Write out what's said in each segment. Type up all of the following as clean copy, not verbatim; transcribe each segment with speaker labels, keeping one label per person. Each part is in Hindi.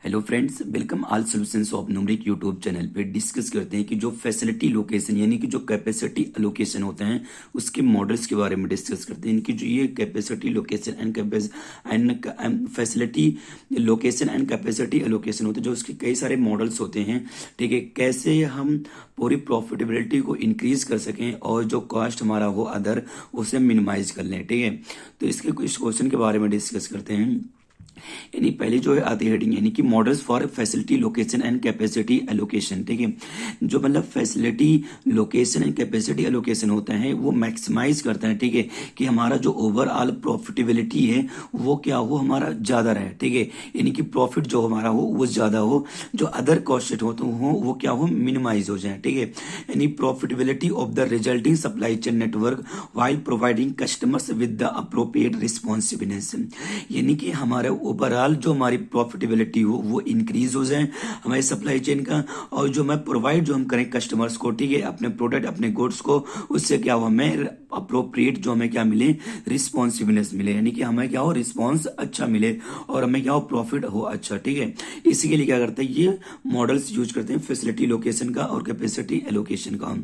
Speaker 1: Hello friends, welcome all solutions of numeric YouTube channel पे डिस्कस करते हैं कि जो फैसिलिटी लोकेशन यानी कि जो कैपेसिटी एलोकेशन होते हैं उसके मॉडल्स के बारे में डिस्कस करते हैं कि जो ये capacity location and facility location and capacity allocation होते हैं, जो उसके कई सारे मॉडल्स होते हैं। ठीक है, कैसे हम पूरी प्रॉफिटेबिलिटी को इंक्रीज कर सकें और जो कॉस्ट हमारा हो अदर उसे मिनिमाइज कर लें। ठीक है, तो इसके कुछ क्वेश्चन के बारे में डिस्कस करते हैं। यानी पहले जो है आती है हेडिंग यानी कि models for facility location and capacity allocation. ठीक है, जो मतलब facility location and capacity allocation होता है वो मैक्सिमाइज करता है। ठीक है, कि हमारा जो ओवरऑल प्रॉफिटेबिलिटी है वो क्या हो, हमारा ज्यादा रहे। ठीक है, यानी कि प्रॉफिट जो हमारा हो वो ज्यादा हो, जो अदर कॉस्ट हो तो वो क्या हो, मिनिमाइज हो जाए। ठीक है, यानी profitability of the resulting supply chain network while providing customers with the appropriate responsibilities, यानी कि हमारे ओवरऑल जो हमारी प्रॉफिटेबिलिटी हो वो इंक्रीज हो जाए हमारी सप्लाई चेन का, और जो मैं प्रोवाइड जो हम करें कस्टमर्स को, ठीक है, अपने प्रोडक्ट अपने गुड्स को, उससे क्या हो, हमें अप्रोप्रिएट जो हमें क्या मिले, रिस्पॉन्सिबिलिटीज मिले, यानी कि हमें क्या हो, रिस्पॉन्स अच्छा मिले और हमें क्या हो, प्रॉफिट हो अच्छा। ठीक है, इसी के लिए क्या करते हैं, ये मॉडल्स यूज करते हैं फैसिलिटी लोकेशन का और कैपेसिटी एलोकेशन का।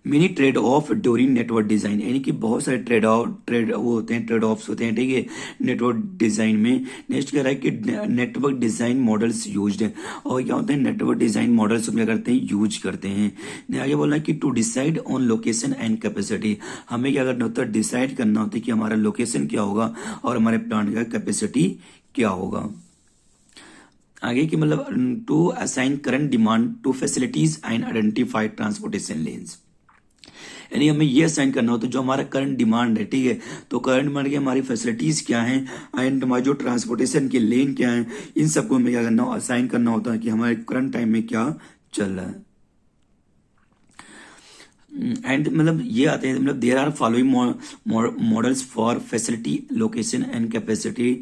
Speaker 1: Mini trade off during network design, यानी कि बहुत सारे ट्रेड वो होते हैं, ट्रेड ऑफ्स होते हैं। ठीक है, नेटवर्क डिजाइन में नेक्स्ट कह रहा है कि नेटवर्क डिजाइन मॉडल्स यूज्ड है, और क्या होते हैं, नेटवर्क डिजाइन मॉडल्स हम क्या करते हैं, यूज करते हैं। आगे बोलना है कि to decide on location and capacity, हमें क्या करना होता है, डिसाइड करना होता है कि हमारा लोकेशन क्या होगा और हमारे प्लांट का कैपेसिटी क्या होगा। आगे की मतलब to assign current demand to facilities and identify transportation lanes, यानी हमें ये असाइन करना होता है जो हमारा करंट डिमांड है। ठीक है, तो करंट डिमांड की हमारी फैसिलिटीज क्या हैं एंड हमारे जो ट्रांसपोर्टेशन के लेन क्या हैं, इन सबको हमें क्या करना, असाइन करना होता है कि हमारे करंट टाइम में क्या चल रहा है। एंड मतलब ये आते हैं, मतलब there are following models for facility location and capacity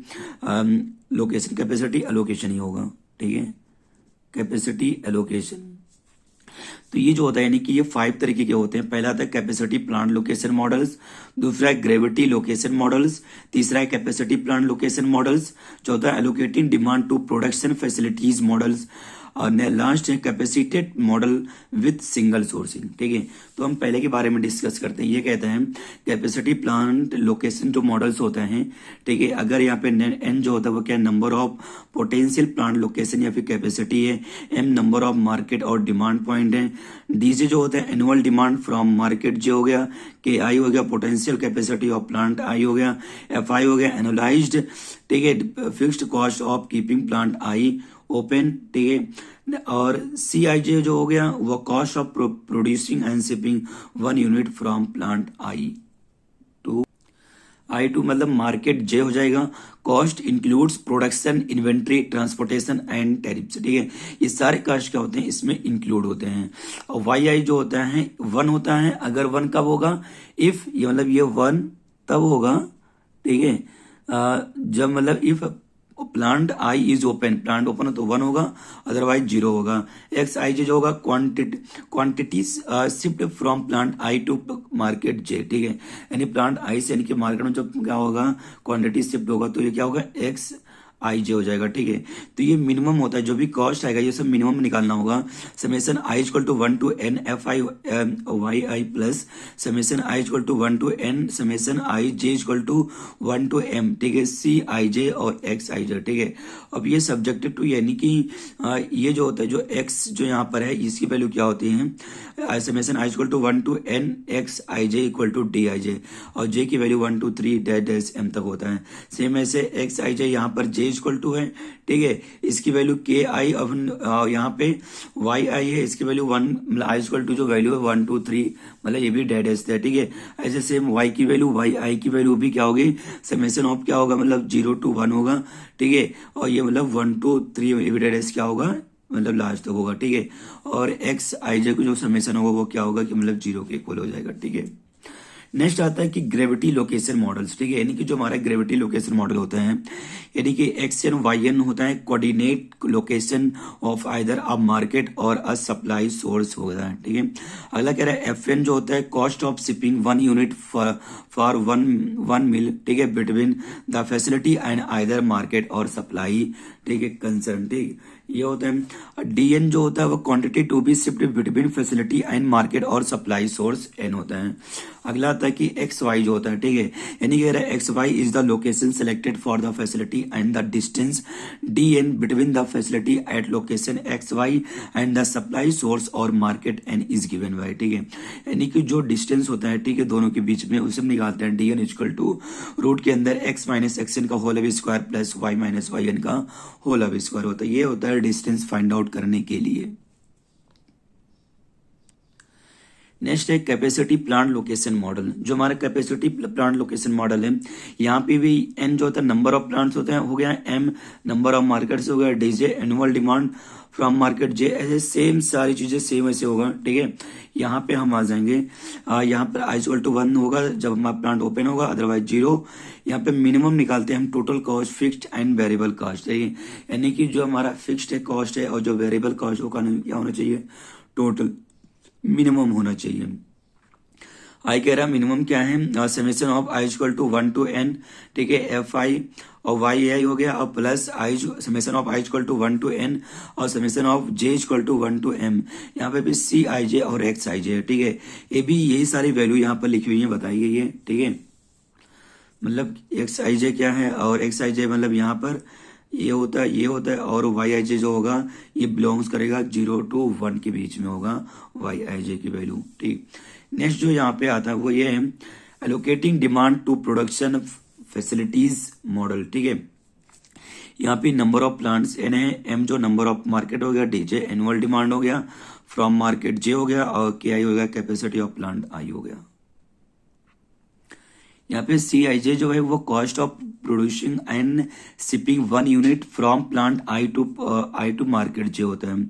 Speaker 1: location, capacity allocation ही होगा। ठीक है, कैपेसिटी एलोकेशन, तो ये जो होता है यानी कि ये 5 तरीके के होते हैं। पहला आता है कैपेसिटी प्लांट लोकेशन मॉडल्स, दूसरा है ग्रेविटी लोकेशन मॉडल्स, तीसरा है कैपेसिटी प्लांट लोकेशन मॉडल्स, चौथा है allocating demand to production facilities models, और लास्ट है capacitated model with single sourcing. ठीक है, तो हम पहले के बारे में डिस्कस करते हैं। ये कहते हैं कैपेसिटी प्लांट लोकेशन जो मॉडल्स होते हैं, ठीक है, अगर यहाँ पे एन जो होता है वो क्या, number of potential plant location या फिर कैपेसिटी है, एम नंबर ऑफ मार्केट और डिमांड पॉइंट है, डीजे जो होता है annual demand from market J हो गया, के आई हो गया potential capacity of plant I हो गया, एफ आई हो गया एनुलाइज्ड, ठीक है, fixed cost of keeping plant I open. ठीक है, और सी आई जे जो हो गया वो cost of producing and shipping 1 unit from plant I to मतलब मार्केट जे हो जाएगा। Cost includes production inventory transportation and tariffs. ठीक है, ये सारे कॉस्ट क्या होते हैं, इसमें इंक्लूड होते हैं। और वाई आई जो होता है 1 होता है, अगर 1 कब होगा, इफ ये मतलब ये 1 तब होगा। ठीक है, जब मतलब if plant I is open, plant open हो तो 1 होगा, अदरवाइज 0 होगा। एक्स आई जे जो होगा quantity shift from plant I to market J. ठीक है, यानी प्लांट आई से यानी कि मार्केट में जब क्या होगा, क्वांटिटी शिफ्ट होगा तो ये क्या होगा, एक्स आई जे हो जाएगा। ठीक है, तो ये मिनिमम होता है, जो भी कॉस्ट आएगा ये सब मिनिमम निकालना होगा। Summation I equal to 1 to n F I Y I plus summation I equal to 1 to n summation I J equal to 1 to m। ठीक है, सी आई जे और एक्स आई जे। ठीक है, अब ये सब्जेक्टिव टू, यानी कि ये जो होता है, जो एक्स जो यहाँ पर है इसकी वैल्यू क्या होती है, summation I equal to 1 to n X I J equal to D I J, और जे की वैल्यू 1 to 3 डैश m तक होता है। सेम ऐसे एक्स आई जे यहाँ पर जे इक्वल टू है, ठीक है, इसकी वैल्यू के आई, अब यहाँ पे वाई आई है, इसकी वैल्यू 1 मतलब आई इक्वल टू जो वैल्यू है 1 to 3 मतलब ये भी डैश है। ठीक है, ऐसे सेम वाई की वैल्यू वाई आई की वैल्यू भी क्या होगी, समेशन ऑफ क्या होगा, मतलब 0 to 1 होगा। ठीक है, और ये मतलब 1 to 3 डैश क्या होगा, मतलब लास्ट तक होगा। ठीक है, और एक्स आई जे को जो समेशन होगा वो क्या होगा कि मतलब 0 के इक्वल हो जाएगा। ठीक है, नेक्स्ट आता है कि ग्रेविटी लोकेशन मॉडल्स, ठीक है, यानी कि जो हमारा ग्रेविटी लोकेशन मॉडल होता है, यानी कि एक्स एन वाई एन होता है coordinate location of either a market और अ सप्लाई सोर्स होता है, ठीक है। अगला कह रहा है एफ एन जो होता है cost of shipping 1 unit for one mile, ठीक है, between the facility and either market और सप्लाई, ठीक है, कंसर्न, ठीक, ये होता है। डीएन जो होता है वो quantity to be shift between facility and market और सप्लाई सोर्स एन होता है। अगला आता है कि एक्स वाई जो होता है, ठीक है, यानी कह रहा है X Y is the location selected for the facility and the distance D N between the facility at location X Y and the supply source और market N is given by, ठीक है, यानी कि जो डिस्टेंस होता है, ठीक है, दोनों के बीच में उसे हम निकालते हैं D N equal to root के अंदर एक्स माइनस एक्स एन का whole square plus Y minus Y N का होल स्क्वायर होता है। ये होता है डिस्टेंस फाइंड आउट करने के लिए। नेक्स्ट है कैपेसिटी प्लांट लोकेशन मॉडल। जो हमारा कैपेसिटी प्लांट लोकेशन मॉडल है, यहाँ पे भी एन जो होता है नंबर ऑफ प्लांट्स होते हैं, हो गया एम नंबर ऑफ मार्केट्स हो गया, D J annual demand from market, J, ऐसे सेम सारी चीजें सेम ऐसे होगा, ठीक है। यहाँ पे हम आ जाएंगे, यहाँ पर आई इक्वल टू 1 होगा जब हमारा प्लांट ओपन होगा, अदरवाइज 0। यहाँ पे मिनिमम निकालते हैं हम total cost, fixed and variable cost, ठीक है, यानी कि जो हमारा फिक्स्ड है कॉस्ट है और जो वेरिएबल कॉस्ट होगा क्या होना चाहिए, टोटल मिनिमम होना चाहिए। आई कह रहा मिनिमम क्या है, summation of I equal to 1 to n, ठीक है, एफ आई और वाई आई हो गया, और plus I summation of I equal to 1 to n और summation of J equal to 1 to m। यहाँ पे भी सी आई जे और एक्स आई जे, ठीक है, ये भी यही सारी वैल्यू यहाँ पर लिखी हुई है, बताई गई है, ठीक है, मतलब एक्स आई जे क्या है और एक्स आई जे मतलब यहाँ पर ये होता है, ये होता है, और वाई आई जे जो होगा ये बिलोंग्स करेगा 0 to 1 के बीच में होगा वाई आई जे की वैल्यू, ठीक। नेक्स्ट जो यहाँ पे आता है वो ये है allocating demand to production facilities model, ठीक है। यहाँ पे नंबर ऑफ प्लांट्स एन है, एम जो नंबर ऑफ मार्केट हो गया, डी जे एनुअल डिमांड हो गया, फ्रॉम मार्केट जे हो गया, और के आई हो गया कैपेसिटी ऑफ प्लांट आई हो गया। यहाँ पे सी आई जे जो है वो cost of producing and shipping 1 unit from plant I to market J होता है।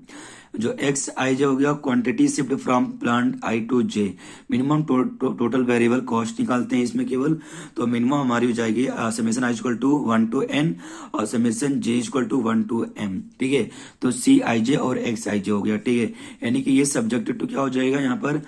Speaker 1: जो एक्स आई जे हो गया quantity shift from plant I to J. Minimum total variable cost निकालते हैं इसमें केवल, तो मिनिमम हमारी हो जाएगी summation I equal to 1 to n और summation J equal to 1 to m, ठीक है। तो सी आई जे और एक्स आई जे हो गया, ठीक है, यानी कि ये सब्जेक्ट टू क्या हो जाएगा यहाँ पर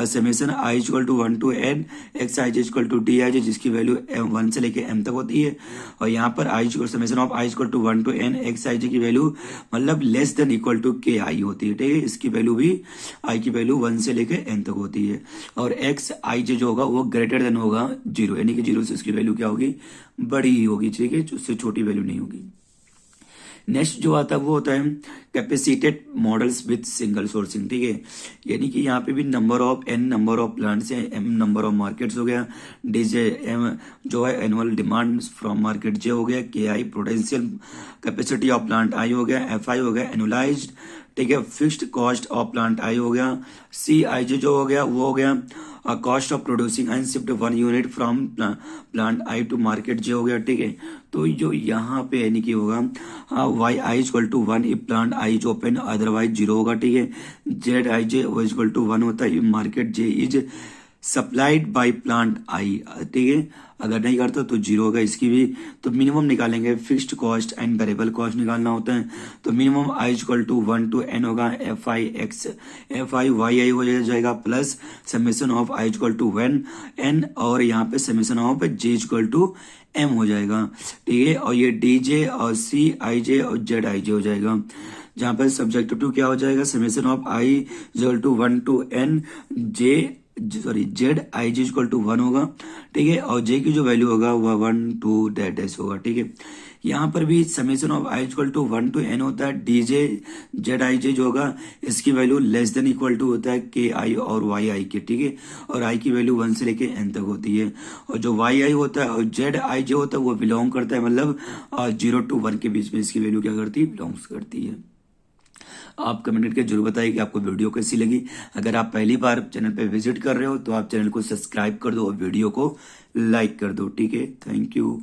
Speaker 1: summation I equal to 1 to n X I J equal to D I J, जिसकी वैल्यू 1 से लेके m तक होती है, और यहाँ पर I summation of I equal to 1 to n X I J की वैल्यू मतलब लेस देन इक्वल टू के आई होती है, ठीक है, इसकी वैल्यू भी आई की वैल्यू 1 से लेके n तक होती है, और एक्स आई जे जो होगा वो ग्रेटर देन होगा 0, यानी कि 0 से इसकी वैल्यू क्या होगी, बड़ी ही होगी, ठीक है, उससे छोटी वैल्यू नहीं होगी। नेक्स्ट जो आता है वो होता है capacitated models with single sourcing, ठीक है, यानी कि यहाँ पे भी number of N number of plants है, एम नंबर ऑफ मार्केट्स हो गया, डी जे एम जो है annual demand from market J हो गया, K I potential capacity of plant I हो गया, एफ आई हो गया एनुलाइज्ड, ठीक है, fixed cost of plant I हो गया, सी आई जे जो हो गया वो हो गया cost of producing and shift 1 unit from plant I to market J हो गया, ठीक है। तो जो यहाँ पे यानी कि होगा Y I equal to 1 if plant I is open otherwise 0 होगा, ठीक है। जेड आई जे वो इक्वल टू 1 होता है market J is supplied by plant I, ठीक है, अगर नहीं करता तो 0 होगा इसकी भी। तो मिनिमम निकालेंगे, fixed cost and variable cost निकालना होता है, तो minimum I equal to 1 to n होगा, F I X F I Y I हो जाएगा plus summation of I equal to 1 n और यहाँ पे summation of J equal to m हो जाएगा, ठीक है, और ये डी जे और सी आई जे और जेड आई जे हो जाएगा, जहाँ पर सब्जेक्ट टू क्या हो जाएगा summation of I equal to 1 to n Z I G equal to 1 होगा, ठीक है, और जे की जो वैल्यू होगा वह 1 to डैश होगा, ठीक है। यहाँ पर भी summation of I equal to 1 to n होता है, D J Z I J जो होगा इसकी value less than equal to होता है के आई और वाई आई के, ठीक है, और आई की वैल्यू 1 से लेके n तक होती है, और जो वाई आई होता है और जेड आई जे होता है वो बिलोंग करता है मतलब 0 to 1 के बीच में इसकी वैल्यू क्या करती है, बिलोंग्स करती है। आप कमेंट करके जरूर बताइए कि आपको वीडियो कैसी लगी। अगर आप पहली बार चैनल पे विजिट कर रहे हो तो आप चैनल को सब्सक्राइब कर दो और वीडियो को लाइक कर दो, ठीक है। Thank you.